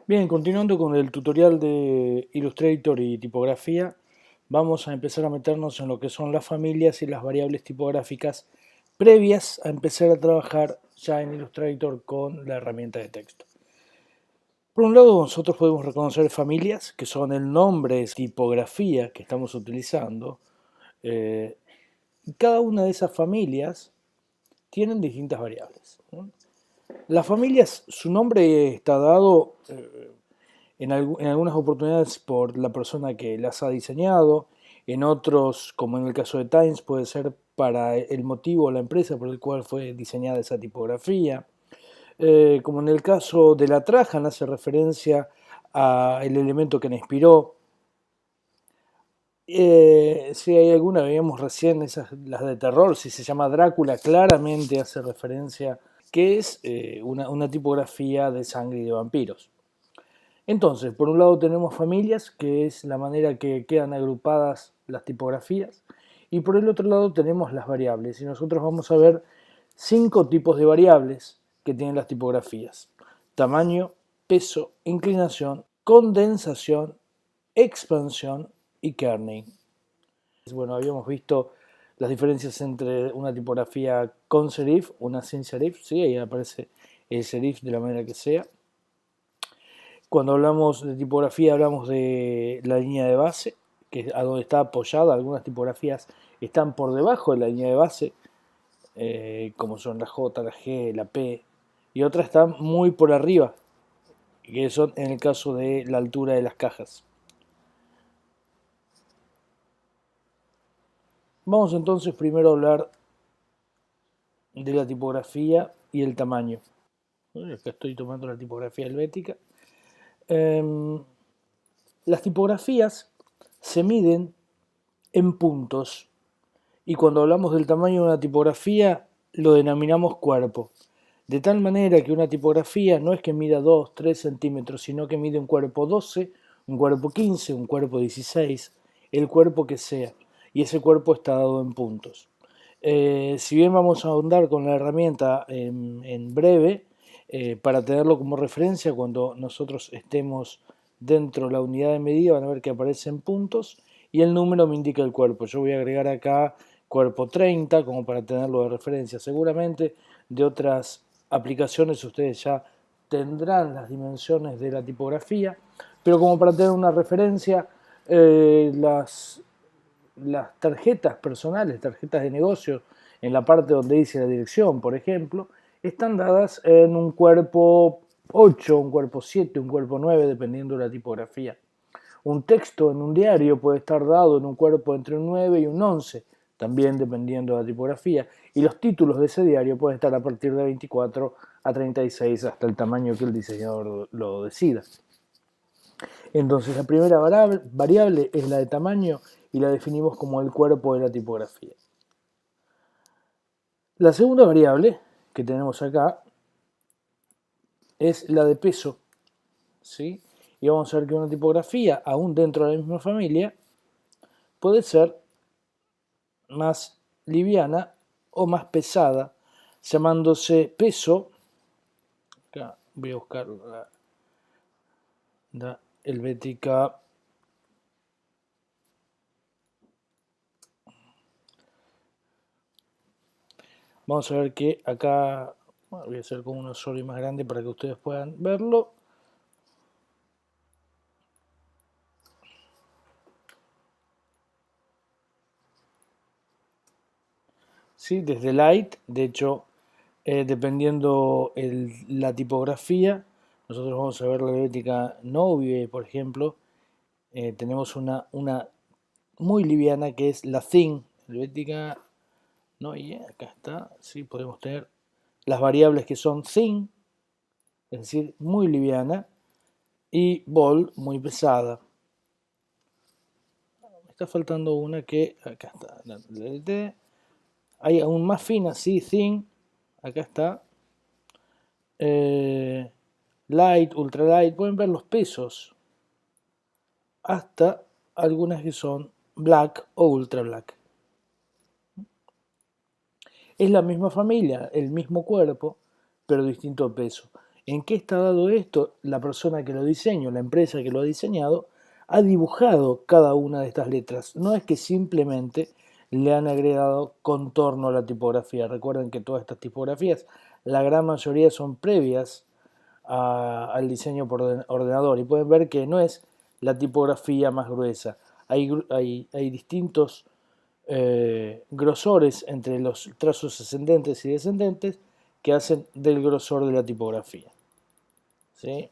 Bien, continuando con el tutorial de Illustrator y tipografía, vamos a empezar a meternos en lo que son las familias y las variables tipográficas previas a empezar a trabajar ya en Illustrator con la herramienta de texto. Por un lado, nosotros podemos reconocer familias, que son el nombre de tipografía que estamos utilizando. Y cada una de esas familias tienen distintas variables, ¿no? Las familias, su nombre está dado en algunas oportunidades por la persona que las ha diseñado, en otros, como en el caso de Times, puede ser para el motivo o la empresa por el cual fue diseñada esa tipografía. Como en el caso de la Trajan, hace referencia al elemento que la inspiró. Si hay alguna, veíamos recién esas, las de terror, si se llama Drácula, claramente hace referencia que es una tipografía de sangre y de vampiros. Entonces, por un lado tenemos familias, que es la manera que quedan agrupadas las tipografías, y por el otro lado tenemos las variables, y nosotros vamos a ver 5 tipos de variables que tienen las tipografías: tamaño, peso, inclinación, condensación, expansión y kerning. Bueno, habíamos visto las diferencias entre una tipografía con serif, una sin serif, sí, ahí aparece el serif de la manera que sea. Cuando hablamos de tipografía hablamos de la línea de base, que es a donde está apoyada. Algunas tipografías están por debajo de la línea de base, como son la J, la G, la P, y otras están muy por arriba, que son en el caso de la altura de las cajas. Vamos entonces primero a hablar de la tipografía y el tamaño. Acá estoy tomando la tipografía helvética. Las tipografías se miden en puntos, y cuando hablamos del tamaño de una tipografía lo denominamos cuerpo. De tal manera que una tipografía no es que mida 2, 3 centímetros, sino que mide un cuerpo 12, un cuerpo 15, un cuerpo 16, el cuerpo que sea. Y ese cuerpo está dado en puntos. Si bien vamos a ahondar con la herramienta en breve, para tenerlo como referencia cuando nosotros estemos dentro de la unidad de medida, van a ver que aparecen puntos y el número me indica el cuerpo. Yo voy a agregar acá cuerpo 30 como para tenerlo de referencia. Seguramente de otras aplicaciones ustedes ya tendrán las dimensiones de la tipografía, pero como para tener una referencia, las tarjetas personales, tarjetas de negocio, en la parte donde dice la dirección, por ejemplo, están dadas en un cuerpo 8, un cuerpo 7, un cuerpo 9, dependiendo de la tipografía. Un texto en un diario puede estar dado en un cuerpo entre un 9 y un 11, también dependiendo de la tipografía, y los títulos de ese diario pueden estar a partir de 24 a 36 hasta el tamaño que el diseñador lo decida. Entonces la primera variable es la de tamaño y la definimos como el cuerpo de la tipografía. La segunda variable que tenemos acá es la de peso, ¿sí? Y vamos a ver que una tipografía, aún dentro de la misma familia, puede ser más liviana o más pesada, llamándose peso. Acá voy a buscar la helvética. Vamos a ver que acá, bueno, voy a hacer como uno solo y más grande para que ustedes puedan verlo. ¿Sí? Desde Light, de hecho, dependiendo la tipografía, nosotros vamos a ver la helvética Novie, por ejemplo. Tenemos una muy liviana que es la Thin, helvética Novie, acá está, sí, podemos tener las variables que son Thin, es decir, muy liviana, y Bold, muy pesada. Me está faltando una que, acá está, la hay aún más fina, sí, Thin, acá está. Light, ultralight, pueden ver los pesos, hasta algunas que son black o ultra black. Es la misma familia, el mismo cuerpo, pero distinto peso. ¿En qué está dado esto? La persona que lo diseñó, la empresa que lo ha diseñado, ha dibujado cada una de estas letras. No es que simplemente le han agregado contorno a la tipografía. Recuerden que todas estas tipografías, la gran mayoría son previas al diseño por ordenador, y pueden ver que no es la tipografía más gruesa. Hay distintos grosores entre los trazos ascendentes y descendentes que hacen del grosor de la tipografía. ¿Sí?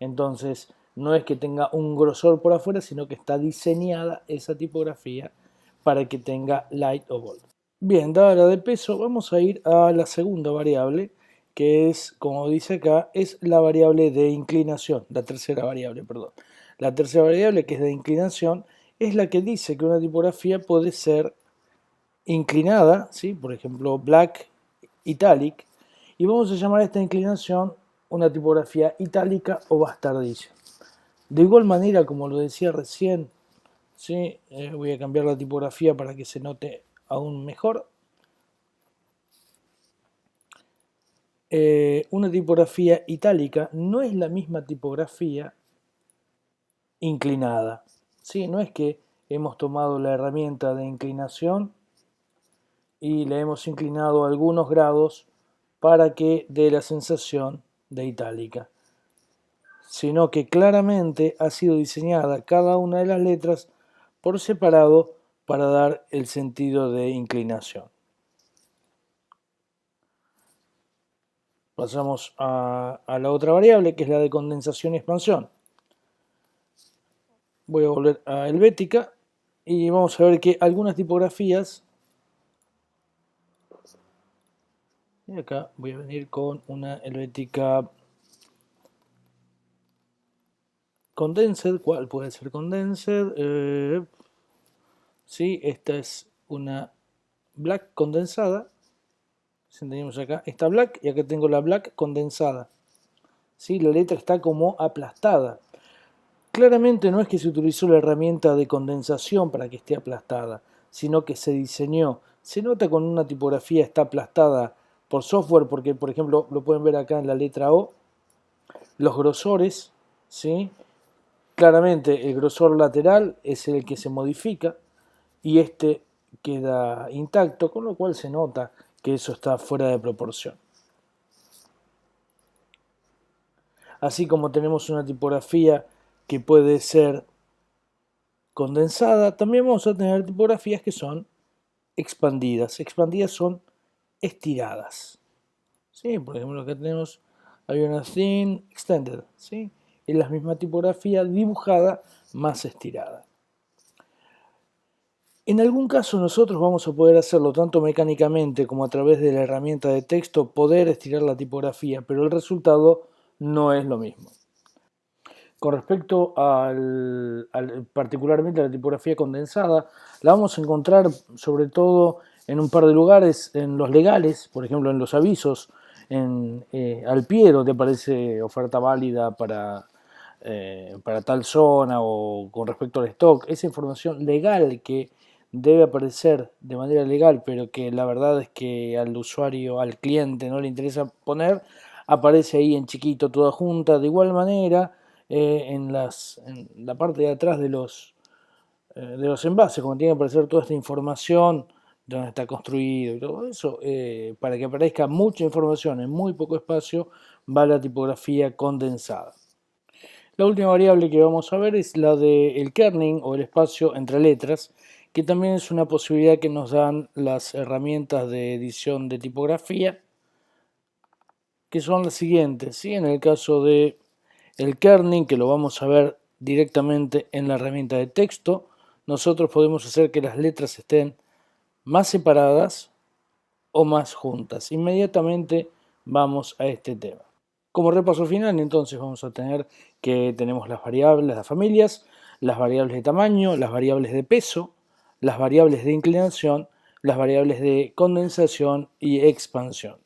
Entonces, no es que tenga un grosor por afuera, sino que está diseñada esa tipografía para que tenga light o bold. Bien, dada la de peso, vamos a ir a la segunda variable, que es, como dice acá, es la variable de inclinación, la tercera variable, perdón. La tercera variable, que es de inclinación, es la que dice que una tipografía puede ser inclinada, ¿sí? Por ejemplo, black, italic, y vamos a llamar a esta inclinación una tipografía itálica o bastardilla. De igual manera, como lo decía recién, ¿sí? Voy a cambiar la tipografía para que se note aún mejor. Una tipografía itálica no es la misma tipografía inclinada. ¿Sí? No es que hemos tomado la herramienta de inclinación y le hemos inclinado algunos grados para que dé la sensación de itálica, sino que claramente ha sido diseñada cada una de las letras por separado para dar el sentido de inclinación. Pasamos a la otra variable, que es la de condensación y expansión. Voy a volver a Helvética y vamos a ver que algunas tipografías, y acá voy a venir con una Helvética Condensed. ¿Cuál puede ser Condensed? Sí, esta es una black condensada. Tenemos acá esta black y acá tengo la black condensada. ¿Sí? La letra está como aplastada. Claramente no es que se utilizó la herramienta de condensación para que esté aplastada, sino que se diseñó. Se nota con una tipografía está aplastada por software, porque por ejemplo lo pueden ver acá en la letra O, los grosores, ¿sí? Claramente el grosor lateral es el que se modifica y este queda intacto, con lo cual se nota que eso está fuera de proporción. Así como tenemos una tipografía que puede ser condensada, también vamos a tener tipografías que son expandidas. Expandidas son estiradas. ¿Sí? Por ejemplo, acá tenemos, hay una thin extended, ¿sí? Es la misma tipografía dibujada más estirada. En algún caso nosotros vamos a poder hacerlo tanto mecánicamente como a través de la herramienta de texto, poder estirar la tipografía, pero el resultado no es lo mismo. Con respecto particularmente a la tipografía condensada, la vamos a encontrar sobre todo en un par de lugares, en los legales, por ejemplo en los avisos, al pie donde aparece oferta válida para tal zona o con respecto al stock. Esa información legal que debe aparecer de manera legal, pero que la verdad es que al usuario, al cliente no le interesa poner, aparece ahí en chiquito toda junta. De igual manera, en la parte de atrás de los envases, como tiene que aparecer toda esta información, de dónde está construido y todo eso, para que aparezca mucha información en muy poco espacio, va la tipografía condensada. La última variable que vamos a ver es la del kerning o el espacio entre letras, que también es una posibilidad que nos dan las herramientas de edición de tipografía, que son las siguientes. ¿Sí? En el caso de el kerning, que lo vamos a ver directamente en la herramienta de texto, nosotros podemos hacer que las letras estén más separadas o más juntas. Inmediatamente vamos a este tema. Como repaso final, entonces vamos a tener que tenemos las variables, las familias, las variables de tamaño, las variables de peso, las variables de inclinación, las variables de condensación y expansión.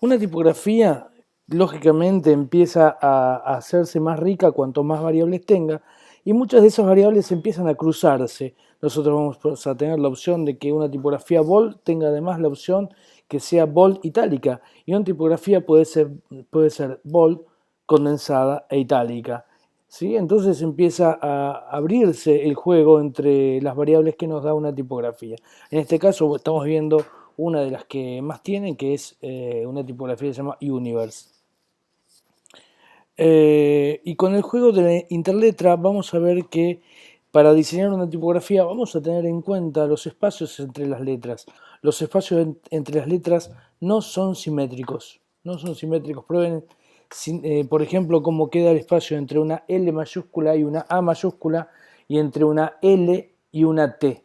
Una tipografía, lógicamente, empieza a hacerse más rica cuanto más variables tenga, y muchas de esas variables empiezan a cruzarse. Nosotros vamos a tener la opción de que una tipografía bold tenga además la opción que sea bold itálica, y una tipografía puede ser bold, condensada e itálica. ¿Sí? Entonces empieza a abrirse el juego entre las variables que nos da una tipografía. En este caso estamos viendo una de las que más tienen, que es una tipografía que se llama Universe. Y con el juego de la interletra vamos a ver que para diseñar una tipografía vamos a tener en cuenta los espacios entre las letras. Los espacios entre las letras no son simétricos. No son simétricos. Prueben, por ejemplo, cómo queda el espacio entre una L mayúscula y una A mayúscula y entre una L y una T.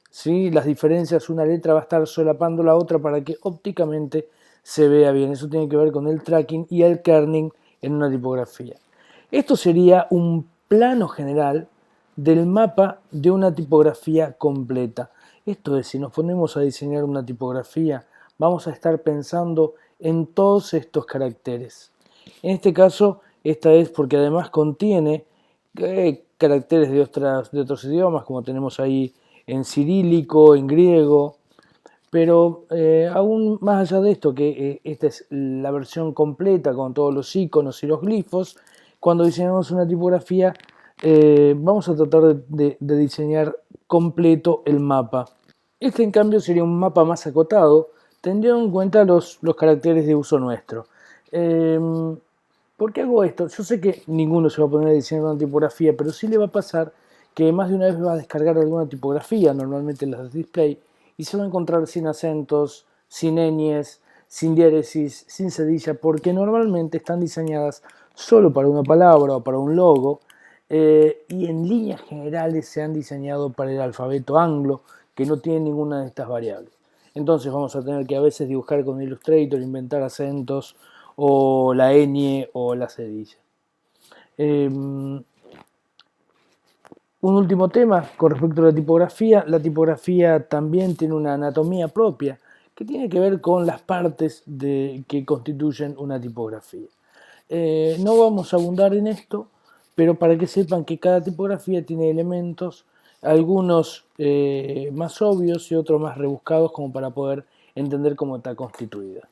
¿Sí? Las diferencias, una letra va a estar solapando la otra para que ópticamente se vea bien. Eso tiene que ver con el tracking y el kerning en una tipografía. Esto sería un plano general del mapa de una tipografía completa. Esto es, si nos ponemos a diseñar una tipografía, vamos a estar pensando en todos estos caracteres. En este caso, esta es porque además contiene caracteres de otros idiomas, como tenemos ahí en cirílico, en griego, pero aún más allá de esto, que esta es la versión completa con todos los iconos y los glifos, cuando diseñamos una tipografía vamos a tratar de diseñar completo el mapa. Este en cambio sería un mapa más acotado, teniendo en cuenta los caracteres de uso nuestro. ¿Por qué hago esto? Yo sé que ninguno se va a poner a diseñar una tipografía, pero sí le va a pasar que más de una vez va a descargar alguna tipografía, normalmente las de display, y se va a encontrar sin acentos, sin ñes, sin diéresis, sin cedilla, porque normalmente están diseñadas solo para una palabra o para un logo, y en líneas generales se han diseñado para el alfabeto anglo, que no tiene ninguna de estas variables. Entonces vamos a tener que a veces dibujar con Illustrator, inventar acentos, o la ñ o la cedilla. Un último tema con respecto a la tipografía. La tipografía también tiene una anatomía propia que tiene que ver con las partes que constituyen una tipografía. No vamos a abundar en esto, pero para que sepan que cada tipografía tiene elementos, algunos más obvios y otros más rebuscados, como para poder entender cómo está constituida.